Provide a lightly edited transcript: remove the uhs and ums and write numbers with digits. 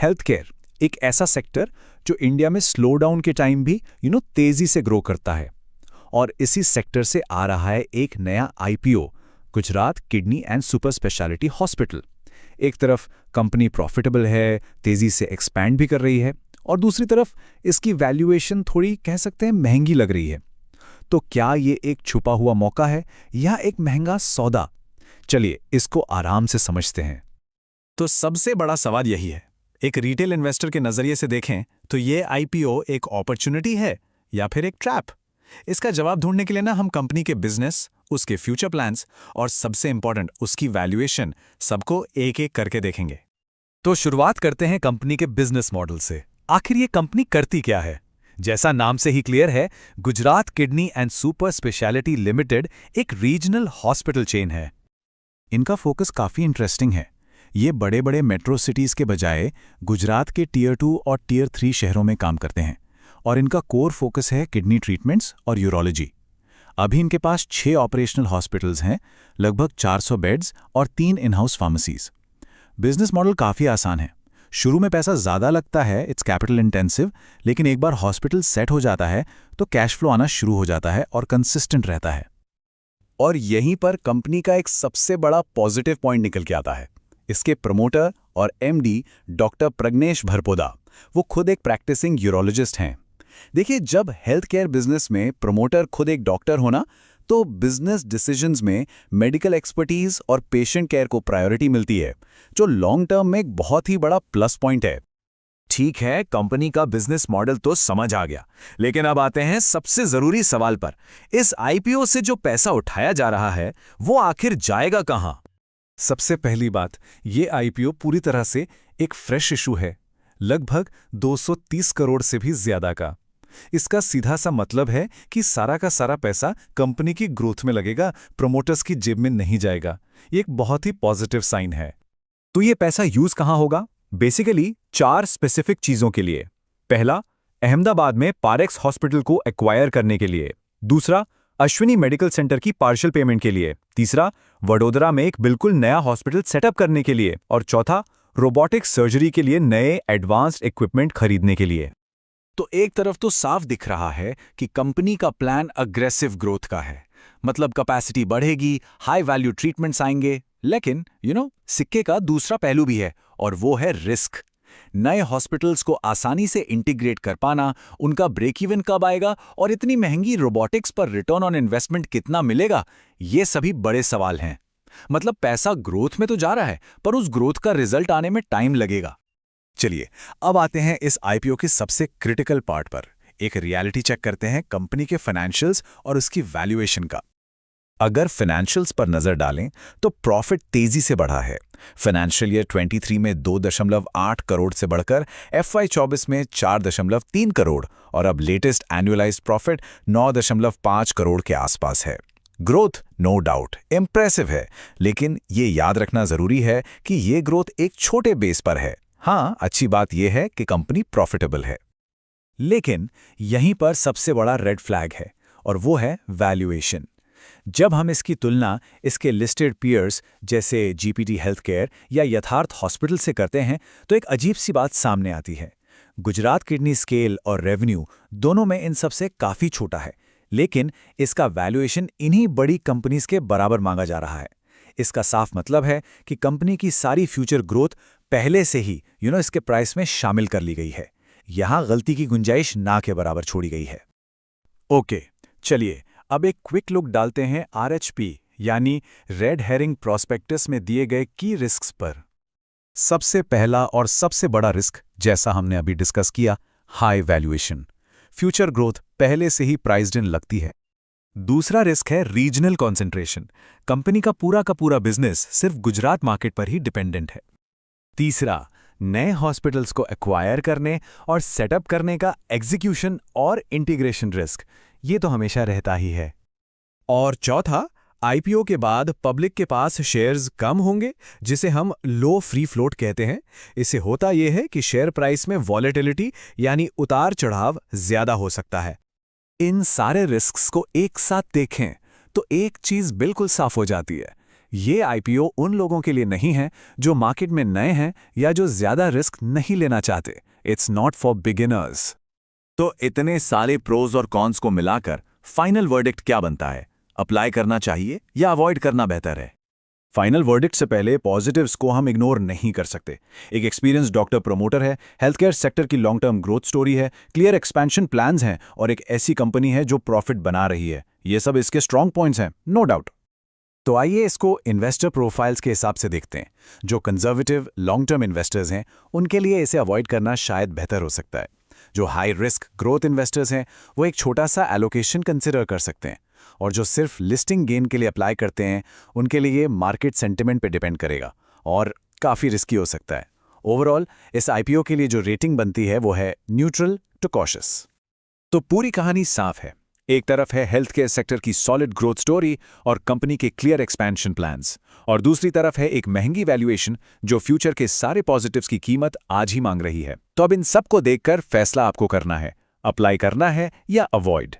Health care एक ऐसा sector जो इंडिया में स्लो डाउन के टाइम भी तेजी से ग्रो करता है। और इसी सेक्टर से आ रहा है एक नया IPO, Gujarat kidney and super speciality hospital. एक तरफ कंपनी प्रॉफिटेबल है, तेजी से एक्सपैंड भी कर रही है, और दूसरी तरफ इसकी वैल्यूएशन थोड़ी कह सकते हैं महंगी लग रही है। तो क्या ये एक छुपा हुआ मौका है या एक महंगा सौदा? चलिए इसको आराम से समझते हैं। तो सबसे बड़ा सवाल यही है, एक रिटेल इन्वेस्टर के नजरिए से देखें तो ये आईपीओ एक अपॉर्चुनिटी है या फिर एक ट्रैप? इसका जवाब ढूंढने के लिए हम कंपनी के बिजनेस, उसके फ्यूचर प्लान्स और सबसे इंपॉर्टेंट उसकी वैल्यूएशन सबको एक एक करके देखेंगे। तो शुरुआत करते हैं कंपनी के बिजनेस मॉडल से। आखिर ये कंपनी करती क्या है? जैसा नाम से ही क्लियर है, Gujarat kidney and super speciality limited एक रीजनल हॉस्पिटल चेन है। इनका फोकस काफी इंटरेस्टिंग है। ये बड़े बड़े मेट्रो सिटीज के बजाय गुजरात के टियर 2 और टियर 3 शहरों में काम करते हैं, और इनका कोर फोकस है किडनी ट्रीटमेंट्स और यूरोलॉजी। अभी इनके पास 6 ऑपरेशनल हॉस्पिटल्स हैं, लगभग 400 बेड्स और 3 in house pharmacies. Business model काफ़ी आसान है। शुरू में पैसा ज़्यादा लगता है, इट्स कैपिटल इंटेंसिव, लेकिन एक बार हॉस्पिटल सेट हो जाता है तो कैश फ्लो आना शुरू हो जाता है और कंसिस्टेंट रहता है। और यहीं पर कंपनी का एक सबसे बड़ा पॉजिटिव पॉइंट निकल के आता है। इसके प्रमोटर और एमडी डॉक्टर प्रज्ञेश भरपोदा, वो खुद एक प्रैक्टिसिंग यूरोलॉजिस्ट हैं। देखिए, जब हेल्थ केयर बिजनेस में प्रमोटर खुद एक डॉक्टर होना, तो बिजनेस डिसीजंस में मेडिकल एक्सपर्टीज और पेशेंट केयर को प्रायोरिटी मिलती है, जो लॉन्ग टर्म में एक बहुत ही बड़ा प्लस पॉइंट है। ठीक है, कंपनी का बिजनेस मॉडल तो समझ आ गया, लेकिन अब आते हैं सबसे जरूरी सवाल पर। इस आईपीओ से जो पैसा उठाया जा रहा है, वो आखिर जाएगा कहां? सबसे पहली बात, ये आईपीओ पूरी तरह से एक फ्रेश इशू है, लगभग 230 करोड़ से भी ज्यादा का। इसका सीधा सा मतलब है कि सारा का सारा पैसा कंपनी की ग्रोथ में लगेगा, प्रमोटर्स की जेब में नहीं जाएगा। ये एक बहुत ही पॉजिटिव साइन है। तो ये पैसा यूज कहां होगा? बेसिकली 4 स्पेसिफिक चीजों के लिए। पहला, अहमदाबाद में पारेक्स हॉस्पिटल को एक्वायर करने के लिए। दूसरा, अश्विनी मेडिकल सेंटर की पार्शियल पेमेंट के लिए। तीसरा, वडोदरा में एक बिल्कुल नया हॉस्पिटल सेटअप करने के लिए। और चौथा, रोबोटिक सर्जरी के लिए नए एडवांस्ड इक्विपमेंट खरीदने के लिए। तो एक तरफ तो साफ दिख रहा है कि कंपनी का प्लान अग्रेसिव ग्रोथ का है, मतलब कैपेसिटी बढ़ेगी, हाई वैल्यू ट्रीटमेंट्स आएंगे। लेकिन सिक्के का दूसरा पहलू भी है, और वो है रिस्क। नए हॉस्पिटल्स को आसानी से इंटीग्रेट कर पाना, उनका ब्रेक इवन कब आएगा, और इतनी महंगी रोबोटिक्स पर रिटर्न ऑन इन्वेस्टमेंट कितना मिलेगा, ये सभी बड़े सवाल हैं। मतलब पैसा ग्रोथ में तो जा रहा है, पर उस ग्रोथ का रिजल्ट आने में टाइम लगेगा। चलिए अब आते हैं इस आईपीओ के सबसे क्रिटिकल पार्ट पर। एक रियलिटी चेक करते हैं कंपनी के फाइनेंशियल्स और उसकी वैल्यूएशन का। अगर फाइनेंशियल्स पर नजर डालें तो प्रॉफिट तेजी से बढ़ा है। फाइनेंशियल ईयर 23 में 2.8 करोड़ से बढ़कर FY 24 में 4.3 करोड़, और अब लेटेस्ट एनुअलाइज्ड प्रॉफिट 9.5 करोड़ के आसपास है। ग्रोथ नो डाउट इंप्रेसिव है, लेकिन ये याद रखना जरूरी है कि ये ग्रोथ एक छोटे बेस पर है। हाँ, अच्छी बात यह है कि कंपनी प्रॉफिटेबल है, लेकिन यहीं पर सबसे बड़ा रेड फ्लैग है, और वो है वैल्यूएशन। जब हम इसकी तुलना इसके लिस्टेड पीयर्स जैसे जीपीटी हेल्थकेयर या यथार्थ हॉस्पिटल से करते हैं, तो एक अजीब सी बात सामने आती है। गुजरात किडनी स्केल और रेवेन्यू दोनों में इन सबसे काफ़ी छोटा है, लेकिन इसका वैल्यूएशन इन्हीं बड़ी कंपनीज के बराबर मांगा जा रहा है। इसका साफ मतलब है कि कंपनी की सारी फ्यूचर ग्रोथ पहले से ही इसके प्राइस में शामिल कर ली गई है। यहां गलती की गुंजाइश ना के बराबर छोड़ी गई है। ओके, चलिए अब एक क्विक लुक डालते हैं RHP यानी रेड हेरिंग प्रोस्पेक्टस में दिए गए की रिस्क्स पर। सबसे पहला और सबसे बड़ा रिस्क, जैसा हमने अभी डिस्कस किया, हाई वैल्यूएशन। फ्यूचर ग्रोथ पहले से ही प्राइस्ड इन लगती है। दूसरा रिस्क है रीजनल कॉन्सेंट्रेशन। कंपनी का पूरा बिजनेस सिर्फ गुजरात मार्केट पर ही डिपेंडेंट है। तीसरा, नए हॉस्पिटल्स को एक्वायर करने और सेटअप करने का एग्जीक्यूशन और इंटीग्रेशन रिस्क, ये तो हमेशा रहता ही है। और चौथा, आईपीओ के बाद पब्लिक के पास शेयर्स कम होंगे, जिसे हम लो फ्री फ्लोट कहते हैं। इससे होता यह है कि शेयर प्राइस में वॉलेटिलिटी यानी उतार चढ़ाव ज्यादा हो सकता है। इन सारे रिस्क्स को एक साथ देखें तो एक चीज बिल्कुल साफ हो जाती है, ये आईपीओ उन लोगों के लिए नहीं है जो मार्केट में नए हैं या जो ज्यादा रिस्क नहीं लेना चाहते। It's not for beginners. तो इतने सारे प्रोज और कॉन्स को मिलाकर फाइनल वर्डिक्ट क्या बनता है? अप्लाई करना चाहिए या अवॉइड करना बेहतर है? फाइनल वर्डिक्ट से पहले पॉजिटिव्स को हम इग्नोर नहीं कर सकते। एक एक्सपीरियंस डॉक्टर प्रमोटर है, हेल्थ केयर सेक्टर की लॉन्ग टर्म ग्रोथ स्टोरी है, क्लियर एक्सपेंशन प्लान्स हैं और एक ऐसी कंपनी है जो प्रॉफिट बना रही है। ये सब इसके स्ट्रॉन्ग पॉइंट्स हैं, नो डाउट। तो आइए इसको इन्वेस्टर प्रोफाइल्स के हिसाब से देखते हैं। जो कंजर्वेटिव लॉन्ग टर्म इन्वेस्टर्स हैं उनके लिए इसे अवॉइड करना शायद बेहतर हो सकता है। जो हाई रिस्क ग्रोथ इन्वेस्टर्स हैं वो एक छोटा सा एलोकेशन कंसिडर कर सकते हैं, और जो सिर्फ लिस्टिंग गेन के लिए अप्लाई करते हैं उनके लिए मार्केट सेंटिमेंट पे डिपेंड करेगा और काफ़ी रिस्की हो सकता है। ओवरऑल इस आईपीओ के लिए जो रेटिंग बनती है वो है न्यूट्रल टू कॉशियस। तो पूरी कहानी साफ है। एक तरफ है हेल्थ केयर सेक्टर की सॉलिड ग्रोथ स्टोरी और कंपनी के क्लियर एक्सपेंशन प्लान्स, और दूसरी तरफ है एक महंगी वैल्यूएशन जो फ्यूचर के सारे पॉजिटिव्स की कीमत आज ही मांग रही है। तो अब इन सब को देखकर फैसला आपको करना है, अप्लाई करना है या अवॉइड।